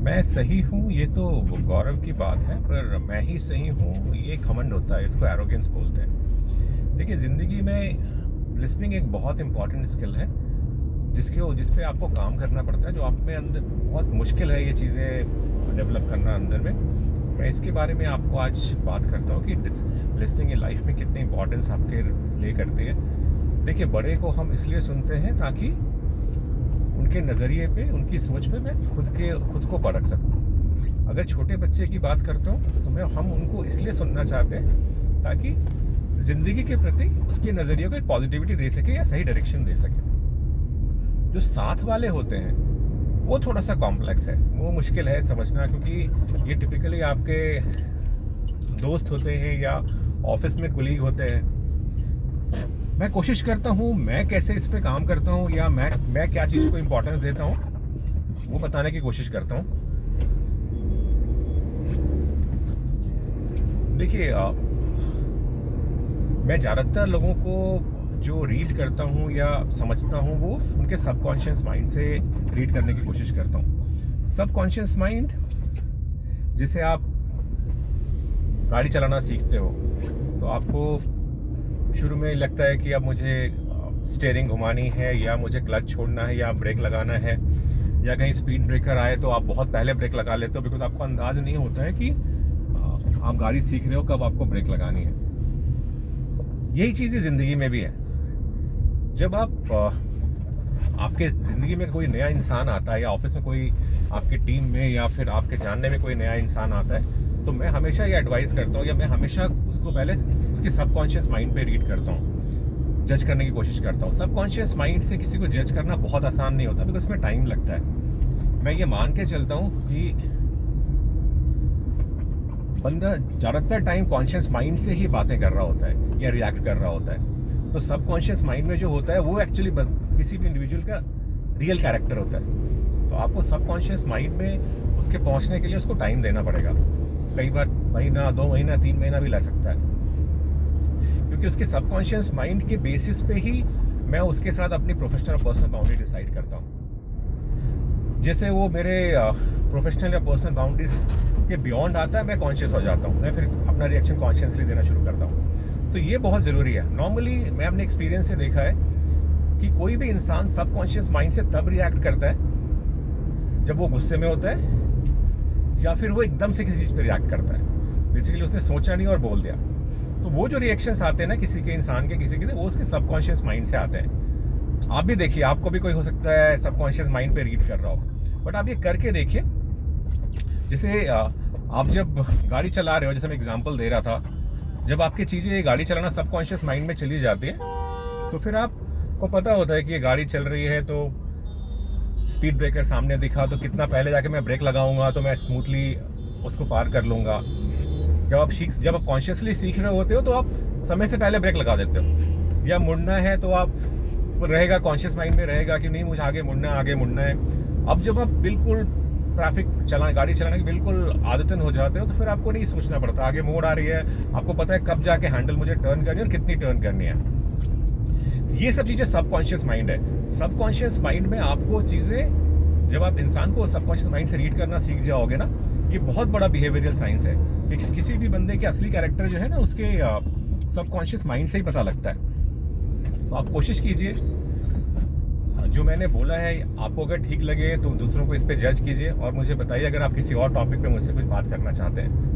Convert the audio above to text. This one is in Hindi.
मैं सही हूँ ये तो गौरव की बात है, पर मैं ही सही हूँ ये घमंड होता है, इसको एरोगेंस बोलते हैं। देखिए, ज़िंदगी में लिसनिंग एक बहुत इंपॉर्टेंट स्किल है जिस पे आपको काम करना पड़ता है, जो आप में अंदर बहुत मुश्किल है ये चीज़ें डेवलप करना अंदर में। मैं इसके बारे में आपको आज बात करता हूँ कि लिसनिंग इन लाइफ में कितनी इंपॉर्टेंस आपके प्ले करती है। देखिए, बड़े को हम इसलिए सुनते हैं ताकि उनके नज़रिए पे, उनकी सोच पे मैं खुद को परख सकूं। अगर छोटे बच्चे की बात करता हूँ तो हम उनको इसलिए सुनना चाहते हैं ताकि ज़िंदगी के प्रति उसके नज़रिए को एक पॉजिटिविटी दे सके या सही डायरेक्शन दे सके। जो साथ वाले होते हैं वो थोड़ा सा कॉम्प्लेक्स है, वो मुश्किल है समझना, क्योंकि ये टिपिकली आपके दोस्त होते हैं या ऑफिस में कुलीग होते हैं। मैं कोशिश करता हूँ मैं कैसे इस पे काम करता हूँ या मैं क्या चीज़ को इम्पोर्टेंस देता हूँ वो बताने की कोशिश करता हूँ। देखिए, मैं ज़्यादातर लोगों को जो रीड करता हूँ या समझता हूँ वो उनके सबकॉन्शियस माइंड से रीड करने की कोशिश करता हूँ। सबकॉन्शियस माइंड, जिसे आप गाड़ी चलाना सीखते हो तो आपको शुरू में लगता है कि अब मुझे स्टीयरिंग घुमानी है या मुझे क्लच छोड़ना है या ब्रेक लगाना है, या कहीं स्पीड ब्रेकर आए तो आप बहुत पहले ब्रेक लगा लेते हो, बिकॉज आपको अंदाज नहीं होता है कि आप गाड़ी सीख रहे हो कब आपको ब्रेक लगानी है। यही चीज़ें ज़िंदगी में भी है। जब आप आपके ज़िंदगी में कोई नया इंसान आता है या ऑफिस में कोई आपके टीम में या फिर आपके जानने में कोई नया इंसान आता है, तो मैं हमेशा ये एडवाइस करता हूँ या मैं हमेशा उसको पहले उसके सबकॉन्शियस माइंड पे रीड करता हूँ, जज करने की कोशिश करता हूँ। सबकॉन्शियस माइंड से किसी को जज करना बहुत आसान नहीं होता, बिकॉज इसमें टाइम लगता है। मैं ये मान के चलता हूँ कि बंदा ज़्यादातर टाइम कॉन्शियस माइंड से ही बातें कर रहा होता है या रिएक्ट कर रहा होता है। तो सबकॉन्शियस माइंड में जो होता है वो एक्चुअली किसी भी इंडिविजुअल का रियल कैरेक्टर होता है। तो आपको सबकॉन्शियस माइंड में उसके पहुंचने के लिए उसको टाइम देना पड़ेगा। कई बार महीना, 2 महीना, 3 महीना भी लग सकता है, क्योंकि उसके सबकॉन्शियस माइंड के बेसिस पे ही मैं उसके साथ अपनी प्रोफेशनल और पर्सनल बाउंड्री डिसाइड करता हूँ। जैसे वो मेरे प्रोफेशनल या पर्सनल बाउंड्रीज के बियॉन्ड आता है, मैं कॉन्शियस हो जाता हूँ, मैं फिर अपना रिएक्शन कॉन्शियसली देना शुरू करता हूँ। तो ये बहुत ज़रूरी है। नॉर्मली मैं अपने एक्सपीरियंस से देखा है कि कोई भी इंसान सबकॉन्शियस माइंड से तब रिएक्ट करता है जब वो गुस्से में होता है या फिर वो एकदम से किसी चीज़ पे रिएक्ट करता है। बेसिकली उसने सोचा नहीं और बोल दिया। तो वो जो रिएक्शंस आते हैं ना किसी के इंसान के किसी के, वो उसके सबकॉन्शियस माइंड से आते हैं। आप भी देखिए, आपको भी कोई हो सकता है सबकॉन्शियस माइंड पे रीड कर रहा हो, बट आप ये करके देखिए। जैसे आप जब गाड़ी चला रहे हो, जैसे मैं एग्जांपल दे रहा था, जब आपकी चीज़ें गाड़ी चलाना सबकॉन्शियस माइंड में चली जाती है तो फिर आपको पता होता है कि ये गाड़ी चल रही है, तो स्पीड ब्रेकर सामने दिखा तो कितना पहले जाके मैं ब्रेक लगाऊंगा तो मैं स्मूथली उसको पार कर लूँगा। जब आप कॉन्शियसली सीख रहे होते हो तो आप समय से पहले ब्रेक लगा देते हो, या मुड़ना है तो आप रहेगा कॉन्शियस माइंड में रहेगा कि नहीं मुझे आगे मुड़ना है। अब जब आप बिल्कुल गाड़ी चलाने की बिल्कुल आदतन हो जाते हो तो फिर आपको नहीं सोचना पड़ता, आगे मोड़ आ रही है, आपको पता है कब जाके हैंडल मुझे टर्न करनी है और कितनी टर्न करनी है। ये सब चीज़ें सबकॉन्शियस माइंड है। सबकॉन्शियस माइंड में आपको चीज़ें, जब आप इंसान को सबकॉन्शियस माइंड से रीड करना सीख जाओगे ना, ये बहुत बड़ा बिहेवियरल साइंस है। किसी भी बंदे के असली कैरेक्टर जो है ना, उसके सबकॉन्शियस माइंड से ही पता लगता है। तो आप कोशिश कीजिए, जो मैंने बोला है आपको अगर ठीक लगे तो दूसरों को इस पे जज कीजिए और मुझे बताइए अगर आप किसी और टॉपिक पे मुझसे कुछ बात करना चाहते हैं।